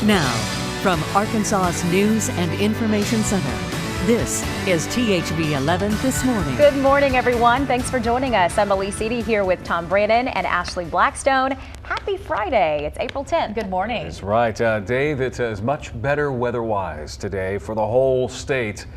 Now, from Arkansas's News and Information Center, this is THV 11 This Morning. Good morning, everyone. Thanks for joining us. I'm Elise Edie here with Tom Brannon and Ashley Blackstone. Happy Friday. It's April 10th. Good morning. That's right. A day that is much better weather-wise today for the whole state.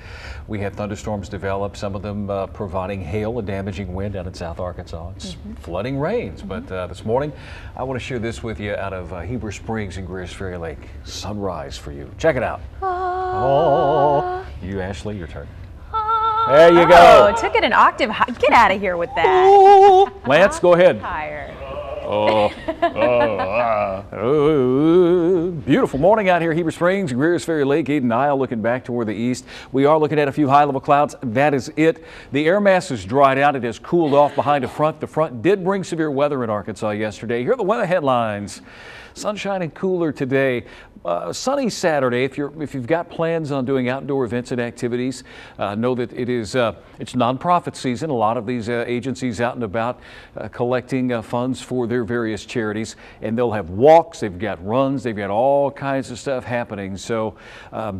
We had thunderstorms develop, some of them providing hail and damaging wind out in South Arkansas. It's flooding rains, but this morning I want to share this with you out of Heber Springs and Greers Ferry Lake. Sunrise for you. Check it out. Oh, you, Ashley, your turn. There you go. Oh, took it an octave high. Get out of here with that. Lance, go ahead. Higher. Beautiful morning out here, Heber Springs, Greers Ferry Lake, Eden Isle, looking back toward the east. We are looking at a few high-level clouds. That is it. The air mass has dried out. It has cooled off behind a front. The front did bring severe weather in Arkansas yesterday. Here are the weather headlines. Sunshine and cooler today. Sunny Saturday. If you've got plans on doing outdoor events and activities, know that it's nonprofit season. A lot of these agencies out and about collecting funds for their various charities, and they'll have walks. They've got runs. They've got all kinds of stuff happening. So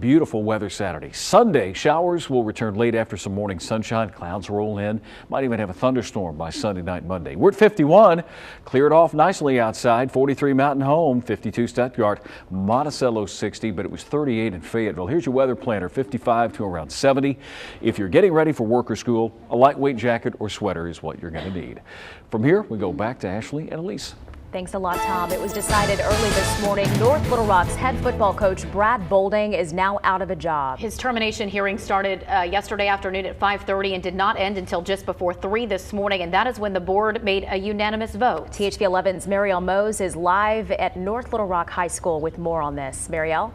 beautiful weather Saturday. Sunday, showers will return late after some morning sunshine. Clouds roll in. Might even have a thunderstorm by Sunday night, Monday. We're at 51. Cleared off nicely outside. 43 Mountain Home, 52 Stuttgart, Monticello 60, but it was 38 in Fayetteville. Here's your weather planner, 55 to around 70. If you're getting ready for work or school, a lightweight jacket or sweater is what you're going to need. From here, we go back to Ashley and Elise. Thanks a lot, Tom. It was decided early this morning North Little Rock's head football coach Brad Bolding is now out of a job. His termination hearing started yesterday afternoon at 5:30 and did not end until just before 3 this morning, and that is when the board made a unanimous vote. THV 11's Marielle Mose is live at North Little Rock High School with more on this. Marielle?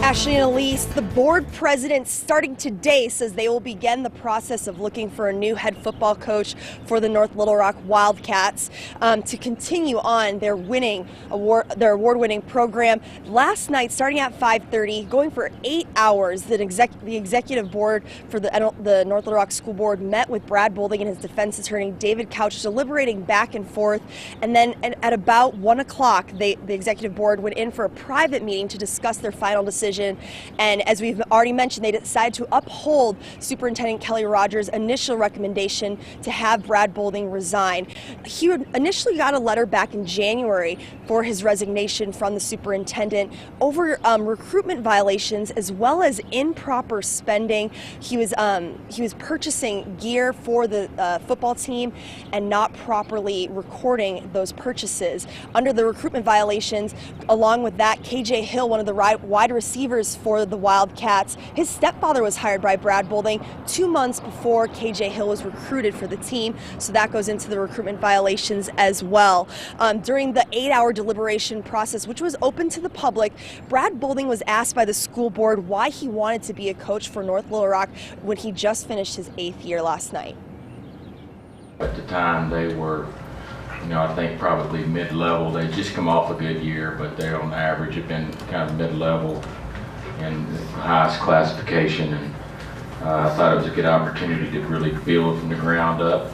Ashley and Elise, the board president starting today says they will begin the process of looking for a new head football coach for the North Little Rock Wildcats to continue on their award-winning program. Last night, starting at 5:30, going for 8 hours, the executive board for the North Little Rock School Board met with Brad Bolding and his defense attorney David Couch, deliberating back and forth. And then at about 1 o'clock, the executive board went in for a private meeting to discuss their final decision. And as we've already mentioned, they decided to uphold Superintendent Kelly Rogers' initial recommendation to have Brad Bolding resign. He initially got a letter back in January for his resignation from the superintendent over recruitment violations as well as improper spending. He was purchasing gear for the football team and not properly recording those purchases. Under the recruitment violations, along with that, KJ Hill, one of the wide receivers for the Wildcats, his stepfather was hired by Brad Bolding 2 months before KJ Hill was recruited for the team, so that goes into the recruitment violations as well. During the 8-hour deliberation process, which was open to the public, Brad Bolding was asked by the school board why he wanted to be a coach for North Little Rock when he just finished his 8th year last night. At the time, they were, I think probably mid-level. They just come off a good year, but they on average have been kind of mid-level in the highest classification, and I thought it was a good opportunity to really build from the ground up.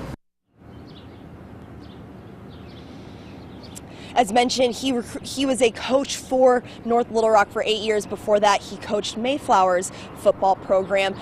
As mentioned, he was a coach for North Little Rock for 8 years. Before that, he coached Mayflower's football program.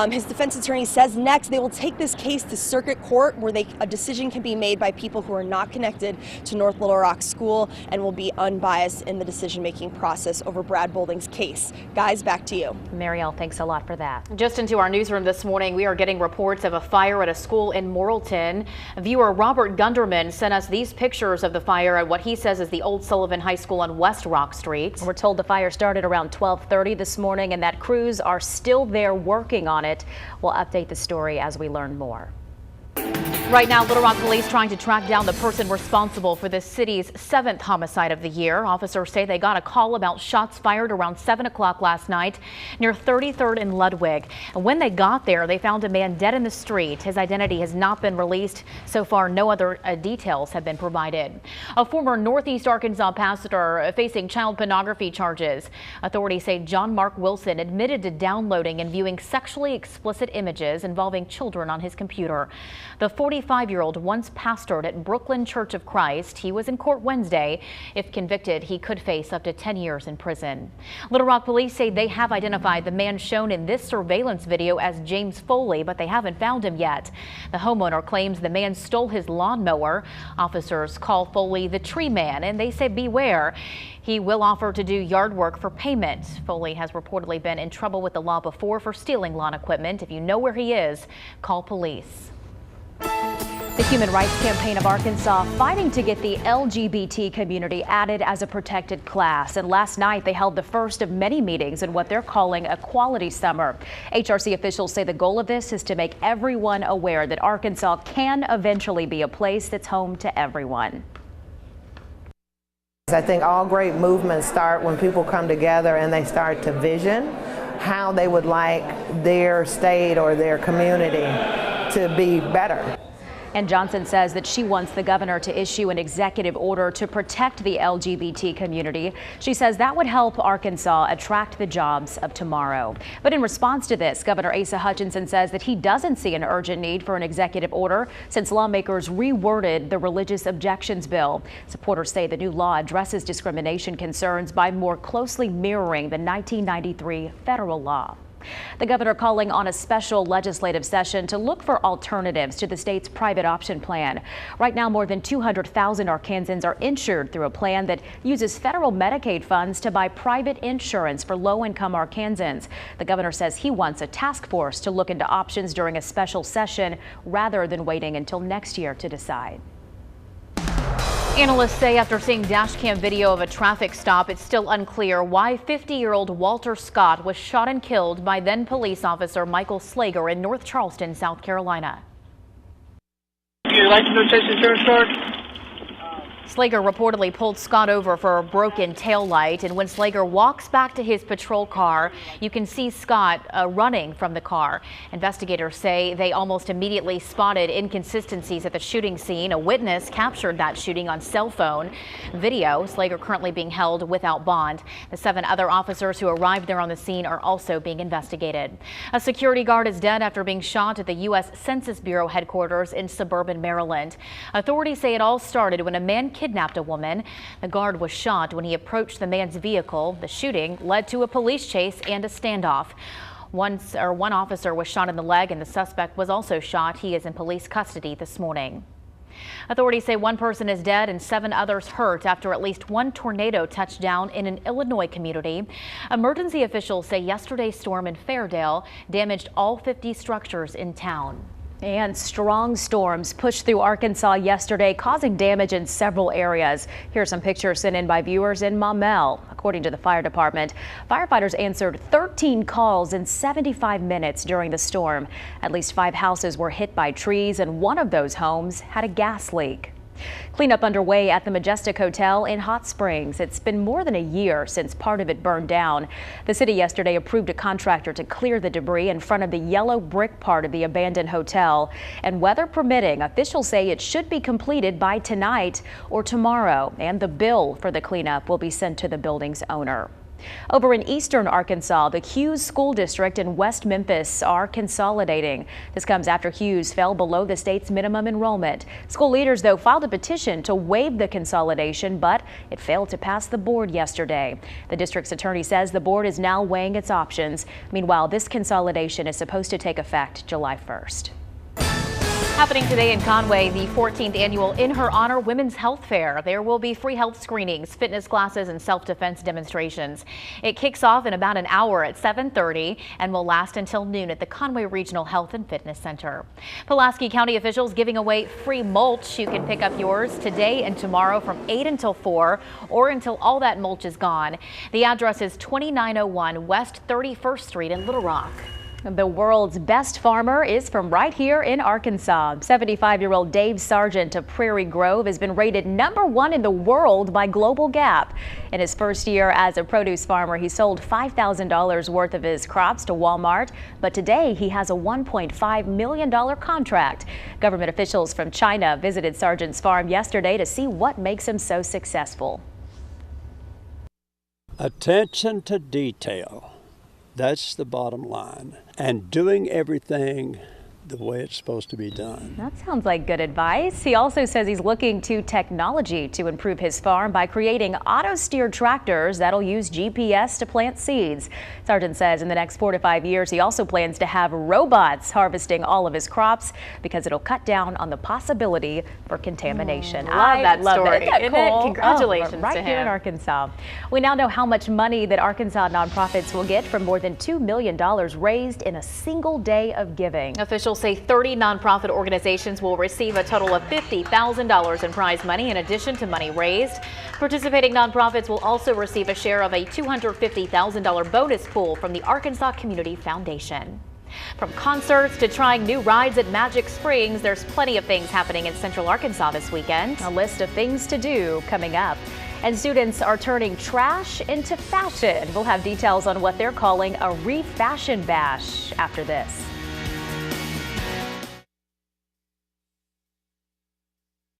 His defense attorney says next they will take this case to circuit court, where a decision can be made by people who are not connected to North Little Rock School and will be unbiased in the decision-making process over Brad Bolding's case. Guys, back to you. Marielle, thanks a lot for that. Just into our newsroom this morning, we are getting reports of a fire at a school in Morrilton. Viewer Robert Gunderman sent us these pictures of the fire at what he says is the Old Sullivan High School on West Rock Street. We're told the fire started around 12:30 this morning and that crews are still there working on it. We'll update the story as we learn more. Right now, Little Rock police trying to track down the person responsible for the city's 7th homicide of the year. Officers say they got a call about shots fired around 7 o'clock last night near 33rd and Ludwig. And when they got there, they found a man dead in the street. His identity has not been released. So far, no other details have been provided. A former Northeast Arkansas pastor facing child pornography charges. Authorities say John Mark Wilson admitted to downloading and viewing sexually explicit images involving children on his computer. The 45-year-old once pastored at Brooklyn Church of Christ. He was in court Wednesday. If convicted, he could face up to 10 years in prison. Little Rock police say they have identified the man shown in this surveillance video as James Foley, but they haven't found him yet. The homeowner claims the man stole his lawnmower. Officers call Foley the tree man, and they say beware. He will offer to do yard work for payment. Foley has reportedly been in trouble with the law before for stealing lawn equipment. If you know where he is, call police. The Human Rights Campaign of Arkansas fighting to get the LGBT community added as a protected class. And last night they held the first of many meetings in what they're calling Equality Summer. HRC officials say the goal of this is to make everyone aware that Arkansas can eventually be a place that's home to everyone. I think all great movements start when people come together and they start to vision how they would like their state or their community to be better. And Johnson says that she wants the governor to issue an executive order to protect the LGBT community. She says that would help Arkansas attract the jobs of tomorrow. But in response to this, Governor Asa Hutchinson says that he doesn't see an urgent need for an executive order since lawmakers reworded the religious objections bill. Supporters say the new law addresses discrimination concerns by more closely mirroring the 1993 federal law. The governor calling on a special legislative session to look for alternatives to the state's private option plan. Right now, more than 200,000 Arkansans are insured through a plan that uses federal Medicaid funds to buy private insurance for low-income Arkansans. The governor says he wants a task force to look into options during a special session rather than waiting until next year to decide. Analysts say after seeing dash cam video of a traffic stop, it's still unclear why 50-year-old Walter Scott was shot and killed by then police officer Michael Slager in North Charleston, South Carolina. Your license registration insurance card? Slager reportedly pulled Scott over for a broken taillight, and when Slager walks back to his patrol car, you can see Scott running from the car. Investigators say they almost immediately spotted inconsistencies at the shooting scene. A witness captured that shooting on cell phone video. Slager currently being held without bond. The 7 other officers who arrived there on the scene are also being investigated. A security guard is dead after being shot at the U.S. Census Bureau headquarters in suburban Maryland. Authorities say it all started when a man kidnapped a woman. The guard was shot when he approached the man's vehicle. The shooting led to a police chase and a standoff. One officer was shot in the leg and the suspect was also shot. He is in police custody this morning. Authorities say 1 person is dead and 7 others hurt after at least 1 tornado touched down in an Illinois community. Emergency officials say yesterday's storm in Fairdale damaged all 50 structures in town. And strong storms pushed through Arkansas yesterday, causing damage in several areas. Here are some pictures sent in by viewers in Maumelle. According to the fire department, firefighters answered 13 calls in 75 minutes during the storm. At least 5 houses were hit by trees, and one of those homes had a gas leak. Cleanup underway at the Majestic Hotel in Hot Springs. It's been more than a year since part of it burned down. The city yesterday approved a contractor to clear the debris in front of the yellow brick part of the abandoned hotel. And weather permitting, officials say it should be completed by tonight or tomorrow. And the bill for the cleanup will be sent to the building's owner. Over in eastern Arkansas, the Hughes School District and West Memphis are consolidating. This comes after Hughes fell below the state's minimum enrollment. School leaders, though, filed a petition to waive the consolidation, but it failed to pass the board yesterday. The district's attorney says the board is now weighing its options. Meanwhile, this consolidation is supposed to take effect July 1st. Happening today in Conway, the 14th annual In Her Honor Women's Health Fair. There will be free health screenings, fitness classes, and self-defense demonstrations. It kicks off in about an hour at 7:30 and will last until noon at the Conway Regional Health and Fitness Center. Pulaski County officials giving away free mulch. You can pick up yours today and tomorrow from 8 until 4 or until all that mulch is gone. The address is 2901 West 31st Street in Little Rock. The world's best farmer is from right here in Arkansas. 75-year-old Dave Sargent of Prairie Grove has been rated #1 in the world by Global Gap. In his first year as a produce farmer, he sold $5,000 worth of his crops to Walmart, but today he has a $1.5 million contract. Government officials from China visited Sargent's farm yesterday to see what makes him so successful. Attention to detail. That's the bottom line. And doing everything the way it's supposed to be done. That sounds like good advice. He also says he's looking to technology to improve his farm by creating auto-steered tractors that'll use GPS to plant seeds. Sargent says in the next 4 to 5 years, he also plans to have robots harvesting all of his crops because it'll cut down on the possibility for contamination. Love that story. Isn't that Isn't it? cool? Congratulations right to here in him. Arkansas. We now know how much money that Arkansas nonprofits will get from more than $2 million raised in a single day of giving. Officials say 30 nonprofit organizations will receive a total of $50,000 in prize money in addition to money raised. Participating nonprofits will also receive a share of a $250,000 bonus pool from the Arkansas Community Foundation. From concerts to trying new rides at Magic Springs, there's plenty of things happening in Central Arkansas this weekend. A list of things to do coming up. And students are turning trash into fashion. We'll have details on what they're calling a Refashion Bash after this.